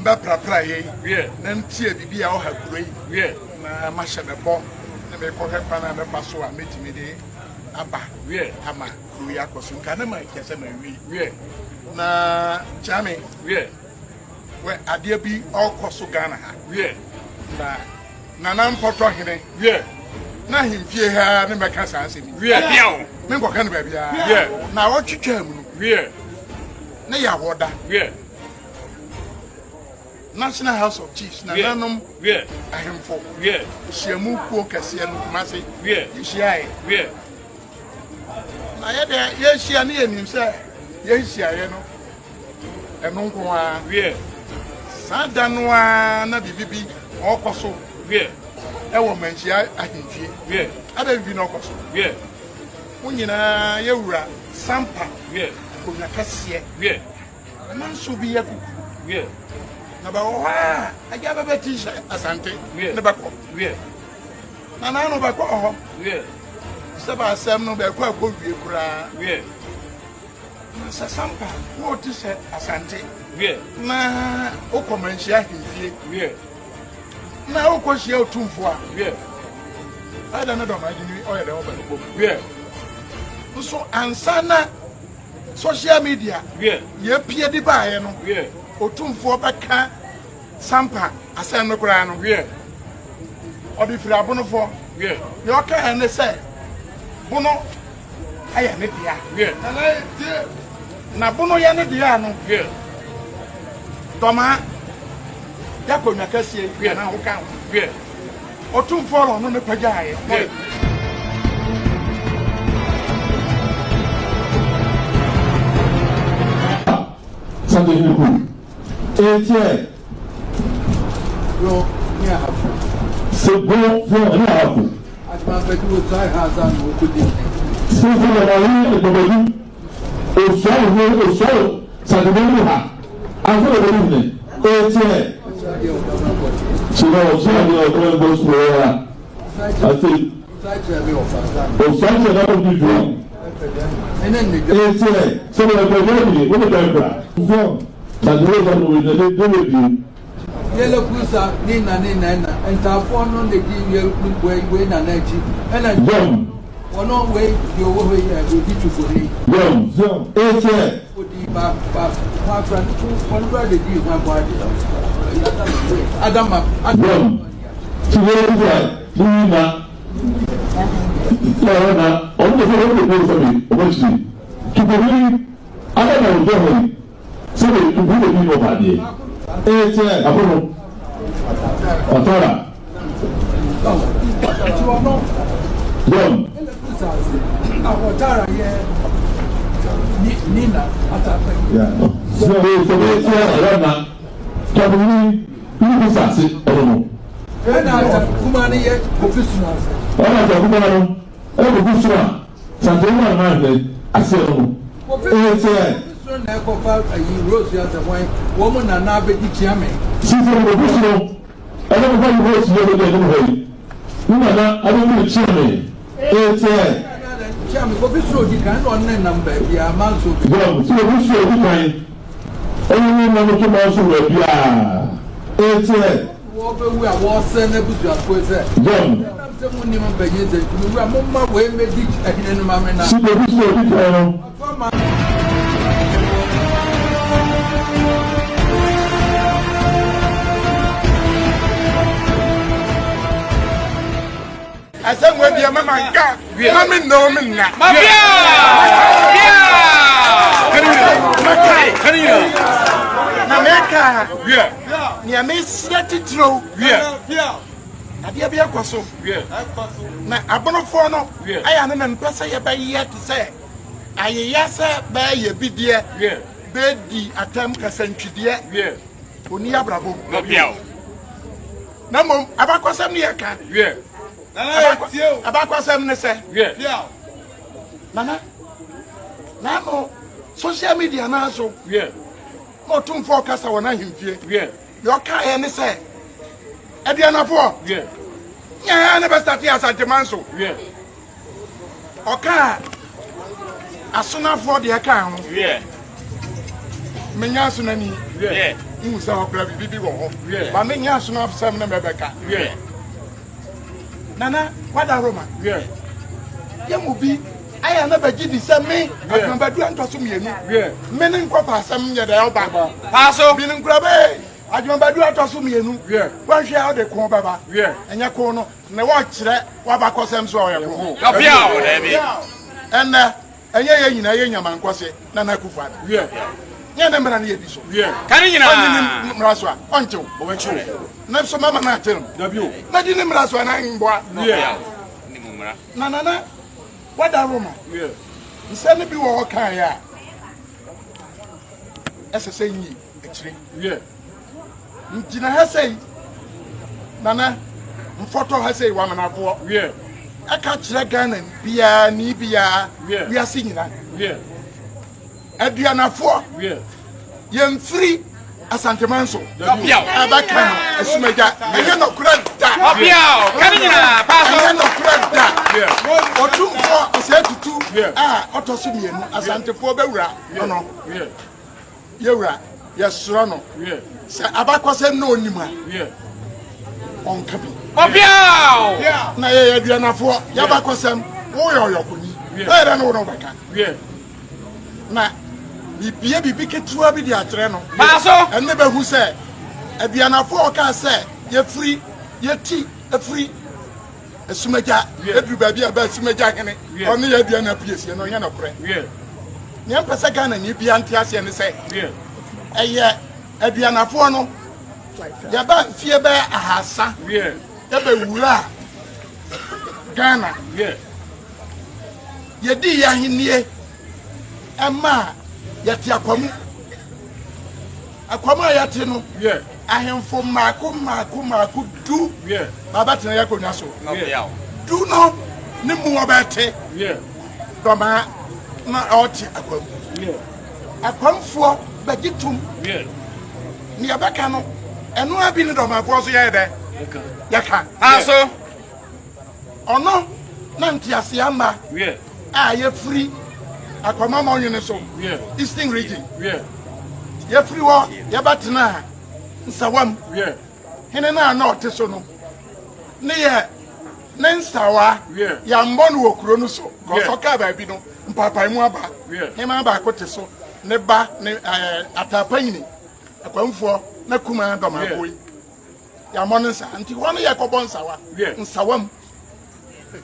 mba prapra ye na ntie bibia o ha kuro yi na ma hye me bo na me ko hepa na me pa so a metimi de aba ama kuro ya koso nka na ma kese ma wi na chame we ade bi o koso Ghana ha na na mpoto hene na himfie ha ne meka sanse mi biao me ko kan ba bia na wo twetwa mu na ya woda National House of Chiefs na nanom ahemfo shiamu kuo kase no kumase shiae na ye de ye shia ne yenim se ye shiae no eno nko a sada no a na bibibi okoso e wo manchia ahemfie ada bibi no okoso munyina ye wura sampa ko na kase man so bi ya kuku na ba wa aja ba betisha asante ne ba ko na no ba ko ho saba asem no ba ko akowie kura na sasampa wo ti se asante na o komanhia hifie na o ko hia otumfo a ada na do ma gini o ye de o ba ko so ansana social media ye pie di ba ye no Otumfo baka sampa asen no kura no obi firi abonofo yo ka ene se bono aya ne dia na bono ya ne dia no Dormaa ya ko nyakasie na ho kan Otumfo no ne pagyae Something Etienne. Yo, yeah. So go for Rabu. As my Badu has who could be. So for the Badu. So, Saturday. I thought of it. Etienne. So Osagyefo goes for I think. Osagyefo and then Etienne. So we're going to go. Yellow Kusa, Nina, and Tafono, the give way, and energy, and I don't one way your way will be to for me. Would be back, one brother, give my body. Adama, so we do the people over there. Apono. Otora. Yom. Otora, Nina, yeah. So we run. Kabuli, you sassi, Oromo. And I Kumani yet professionals. All of the Kumano, every Bushra, Santana, I said, na ko fa ayi rose ya tawai wo mu na na be di chiame si so mo buso ala mo fa rose yo de no hoyi ni na ala mo chiame chiame ko biso di kan on na number bia man so bi yo si mo buso di kan ni na mo to ma so wa bia wo be wu a wo se na buso apo se yo se mo ni mo be ye se mi wa mo ma we me di ahine no ma me na si mo buso di kan I said, when the mama got, mommy no minna. Nameka, near me, set it through. I dear be a cosso. Now, Abonofono, I am an empressor by yet to say. I yes, by ye be dear, bed the attempt a century dear, Unia Bravo. No more, Abacosam near can. Abakwasem ne se nana nano social media na so Otumfo kasa wona himfie yo ka e ne se e dia na fo nya na be start ya Agyemang so oka asona fo de ka ho menya so nani Musa okra bibi wo ho. Ba me nya so na afsam na mebeka. Nana, what a Roma? Yamubi, I am never giddy some me. I can Badu and Tossum Yenu. Men and Papa, some year the Alba. Paso, Binan Grabe. I can Badu and Tossum Yenu. One share the Kobaba. And Yakono, and the watch that Wabakosam so. And Agyemang Kwase, Nana Kufa. Yana and Yediso. Can you know Raswa? Until not so mamma natin. Not in the Raswa and boy. Nana, what a Roma? Send me walk here. As I say, actually, Jina has say, Nana, photo has say, woman of war. I catch the gun and Bia, Nibia, we are singing that. Adriana 4, young 3, Asante Manso. Abaka, Asumeja, I am not correct. Otumfo Osei Tutu, Otosumienu, Asante Pobera, no, Yura, yes, Rono, Abakosem no Nima, on Kabi. Na Adriana 4, Yabakosem, Oyokuni, I don't know Baka. Na bibi ketua bi di atreno paso enebe hu se aduana fo ka se ye free ye ti e free esumeja edu ba bi aba esumeja hene oni ye aduana piesie no ye no kore ne mpesa Ghana ni bi ante ase ne se eye aduana fo no ya ba fie be ahasa ye be wura Ghana ye di ya henie Emma yati akwamu yati no ahemfo mako du baba tena yakonya so du no ne mu obete Dormaa na oti akwamu akwamfo bagitum ni abaka no eno abi ni Dormaa fo so ye yaka aso ono na ntiase ama ye free Akwama monye so Eastern region ye free wo ye batena nsawam Hene na north so no ne ye ne nsawa ya mbonu okuro no so ko so ka ba bi no mpapa mu aba hema ba ko te so ne ba ne atapanyini akwamfo na kuma Dormaa boy ya monensa anti wono ye ko bon nsawa nsawam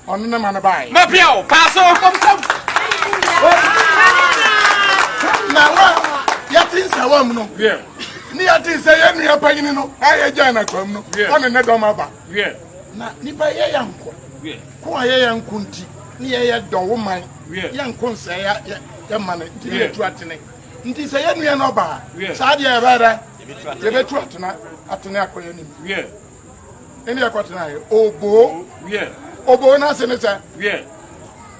onu na man bai mapiao paso na wa yatin sawam no ni yatin say yenu ya panyini no aye jana kwam no one ne Dormaa ba na nipa ye yanko ko aye yanko nti ni ye dowo man yanko nsa ya mane nti ye tu atene nti say yenu ye no ba sa de e bada ye betu atene akoye nim eni akotena ye obo na se ne sa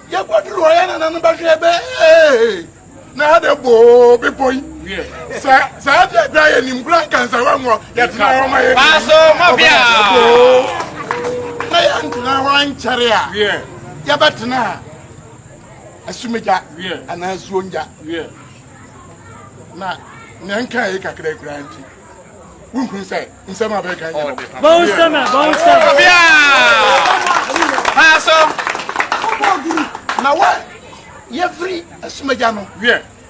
ya kwadru ya na ba hwebe na hade bo be boy sa de bra ya nim bra kansa wa mo ya tena wa ma ye paso mafia na ya ntuna wa nchare a ya batena asumeja ana azuonja na nyanka ye kakra kura nti wunkun sai nsema be kan ye bonsama mafia paso na wa ye free asumeja no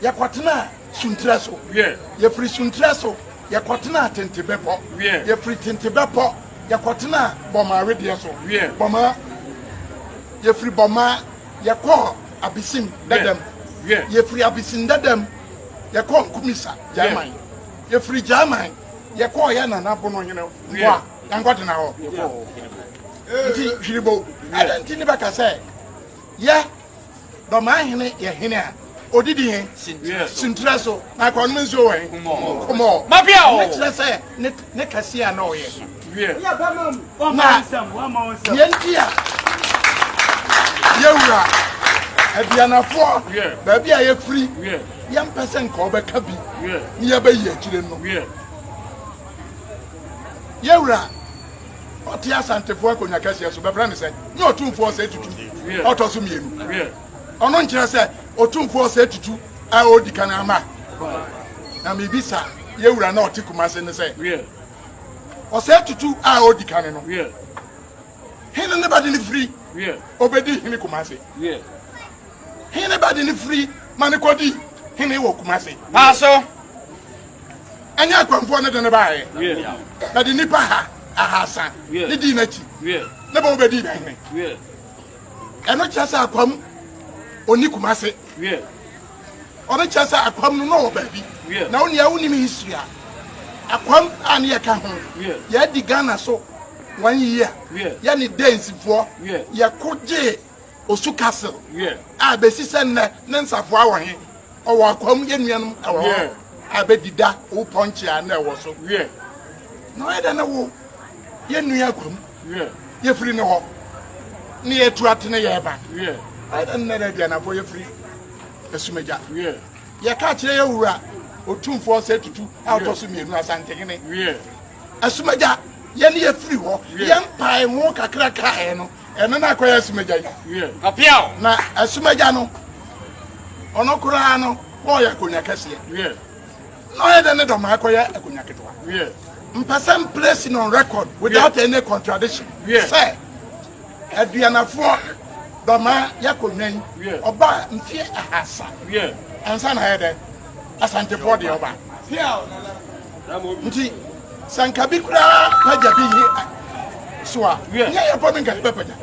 ya kwatena suntraso ye free suntraso ya kwatena tentebepo ye free tentebepo ya kwatena boma redie so boma ye free boma ya ko abisim dadam ye free abisim dadam ya ko kumisa Agyemang ye free Agyemang ye ko ya na na bono nyene wa yankwatena ho nti hiribo adanti ni baka say ye Dormaa Hene ye Hene a odidi he sintraso na kwa no nso we komo mapia o ne say ne kase a na o ye ya ba mam o ma nsam wa ma nsam ye ntia ye wura abianafo ba bia ye free ye mpese nka obeka bi ni ye ba yi akire no ye wura oti asantefo akonya kase so be bra ne say ni Otumfo Osei Tutu otoso mienu ono nkyere se Otumfo Osei Tutu a odi kana ama na mebisa yewura na ɔte kumase ne sɛ ɔsɛ tutu a odi kan no hene ne bade ne free obedi hene kumase hene bade ne free mane kodi hene wo kumase paso anya akwanfo ne de ne baaye bade nipa ha ahasa ne di na chi ne ba obedi ba hene eno kyasa akwam oni kumase ɔne kyasa akwam no no baabi na woni ya woni mi history akwam an ye ka ho ya di Ghana so 1 year ya ni dance for ya koje osu castle a be sisen ne nsafo awon he o wa akwam ye nuanom awo abedida o ponche a na ewo so no e da na wo ye nua akwam ye free ne ho ne ye tu atene ye ba I don't know that na for ye free esumeja ye ka kire ye wura Otumfo Osei Tutu out of mienu asante gene esumeja ye ne ye free ho ye mpai mo kakra ka no eno na akoya esumeja apiao na esumeja no ono kura no o ya konya kase no ye de ne do ma akoya akonya ketwa mpasam place on record without any contradiction say aduanafo Dormaa yakonyan oba mfie ahasa ansa na hede asante podi oba nti sankabi kura paja bi soa nya ya podo nka pepaja